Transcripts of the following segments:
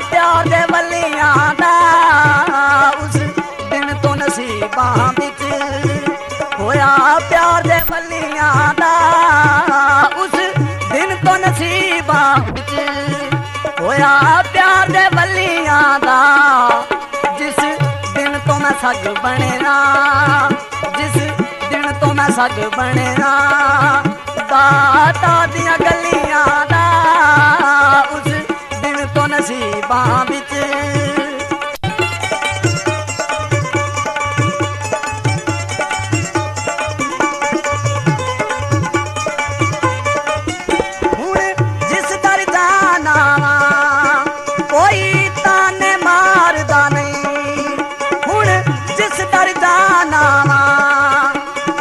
प्यार दे वलियां दा उस दिन तो नसीबां विच होया प्यार दे वलियां दा उस दिन तो नसीबां विच होया प्यार दे वलियां दा जिस दिन तो मैं सग बनना जिस दिन तो मैं सग बनना दाता दियां गलियां दा उस दिन तो नसीबां विच हुण जिस दर जाना कोई ताने मारदा नहीं हुण जिस दर जाना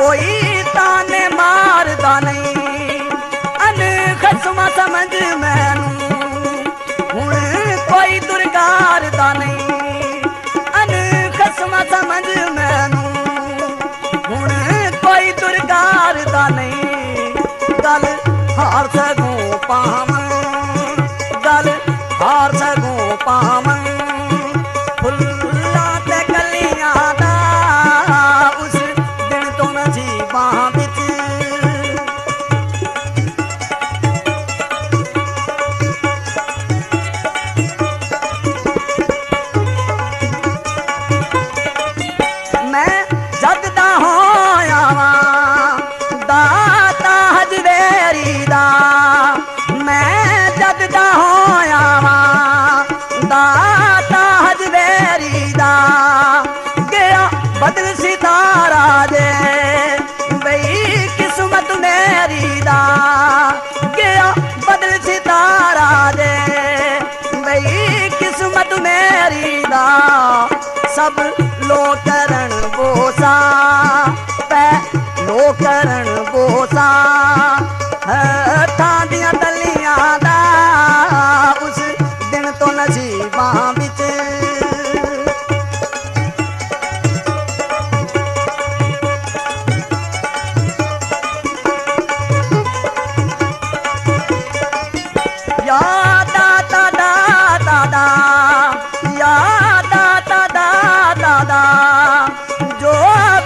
कोई ताने मारदा नहीं अन खसमा समझ मैनू हुण कोई दुरगारदा नहीं अन खसमा समझ मैनू हुण कोई दुरगारदा नहीं गल हार सगों पावन गल हार सगों पावन फुल्लां ते कलियां दा उस दिन तो नसीबां विच बदल सितारा दे बई किस्मत मेरी दा गया बदल सितारा दे बई किस्मत मेरी दा सब लोग करन बोसा पै लोग करन बोसा हत्थां दियां तलियां दा उस दिन तो नसीबां विच जो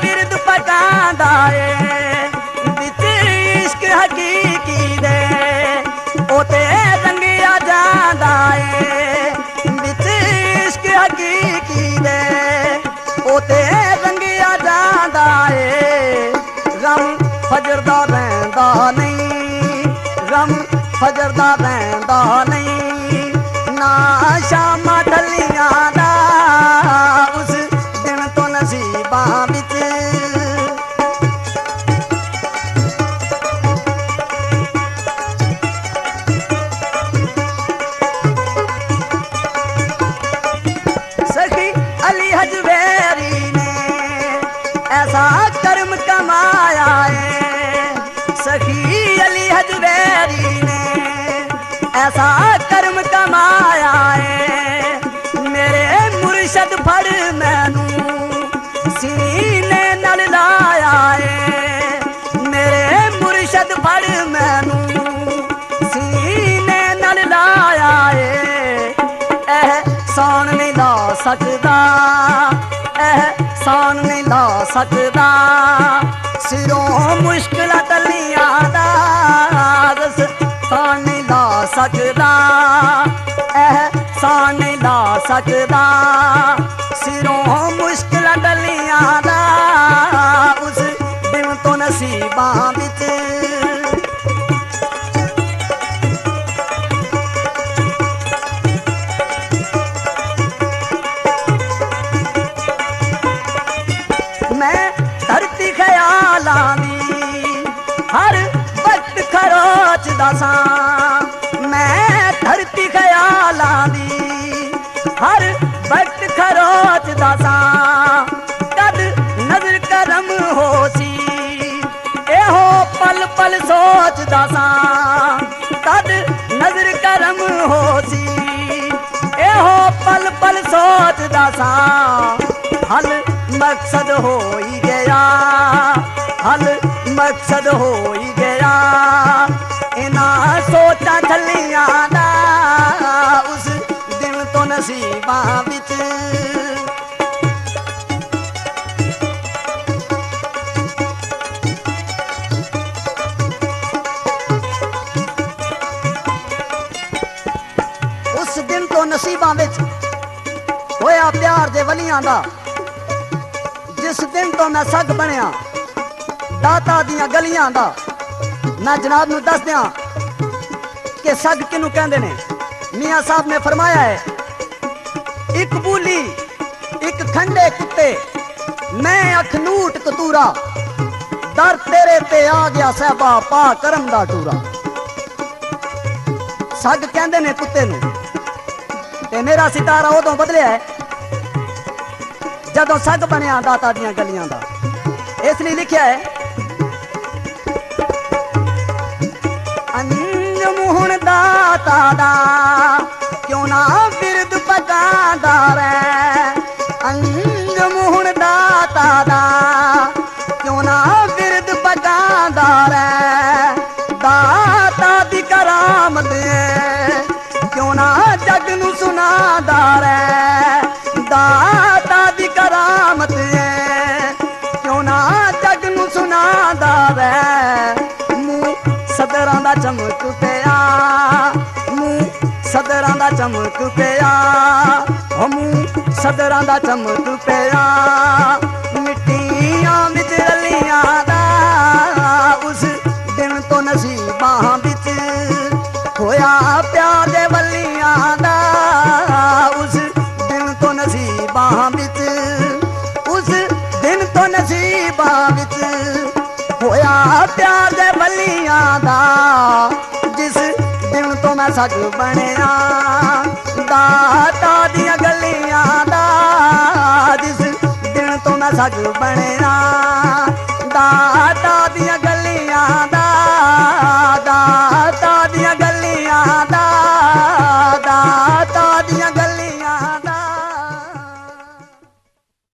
बिरद पकांदा है बिच इश्क हकीकी दे ओते रंगिया जांदा है बिच इश्क हकीकी दे ओते रंगिया जांदा है गम फजर दा रहिंदा नहीं गम फजर दा रहिंदा नहीं ना शामां ढलियां दा उस दिन तो नसीबां विच सखी अली हजवेरी ने ऐसा कर्म कमाया है सखी अली हजवेरी ने ऐसा कर्म कमाया है मेरे मुर्शद फड़ मैनू सीने नाल लाया है मेरे मुर्शद फड़ मैनू सीने नाल लाया है एहसान नहीं ला सकदा एहसान नहीं ला सकदा सिरों मुश्किल टलियां दा एहसान नहीं ला सकदा एहसान नहीं ला सकदा सिरों मुश्किल टलियां दा उस दिन तो नसीबां विच मैं धरती ख्यालां दी हर वक्त खरोचदा सां मैं धरती ख्यालां दी हर वक्त खरोचदा सां कद नजर करम होसी एहो पल पल सोचदा सां कद सा हल मकसद हो ही गया, हल मकसद हो ही गया। इन्हां सोचा छलियां दा उस दिन तो नसीबां विच। उस दिन तो नसीबां विच होया प्यार दे वलियां दा। जिस दिन तो मैं सग बनया दाता दियां गलियां दा। मैं जनाब नूं दस दियां कि सग किनू कहंदे ने। मियां साहब ने फरमाया है, एक बूली एक खंडे कुत्ते मैं अखनूट कतूरा, दर तेरे ते आ गया सहबा पा करम दा टूरा। सग कहंदे ने कुत्ते नूं। ते मेरा सितारा उदों बदलिया है जदों सग बनया दाता दियां गलियां दा। इसलिए लिखिया है, अंजम हुण दाता दा क्यों ना बिरद पगांदा रै। अंजम हुण दाता दा क्यों ना बिरद पगांदा रै। दाता दी करामत क्यों ना जग नू सुनादा रै। दाता दी करामत क्यों ना जग नू सुनादा रै। मूंह सदरां दा चमक पिया, मूंह सदरां दा चमक पिया, मूंह सदरां दा चमक पिया। मिट्टियां विच रलियां दा उस दिन तो नसीबां विच होया प्यार दे वलियां दा। उस दिन तो नसीबां विच, उस दिन तो नसीबां विच होया प्यार दे वलियां दा। जिस दिन तो मैं सग बनया दाता दियां गलियां दा। जिस दिन तो मैं सग बनया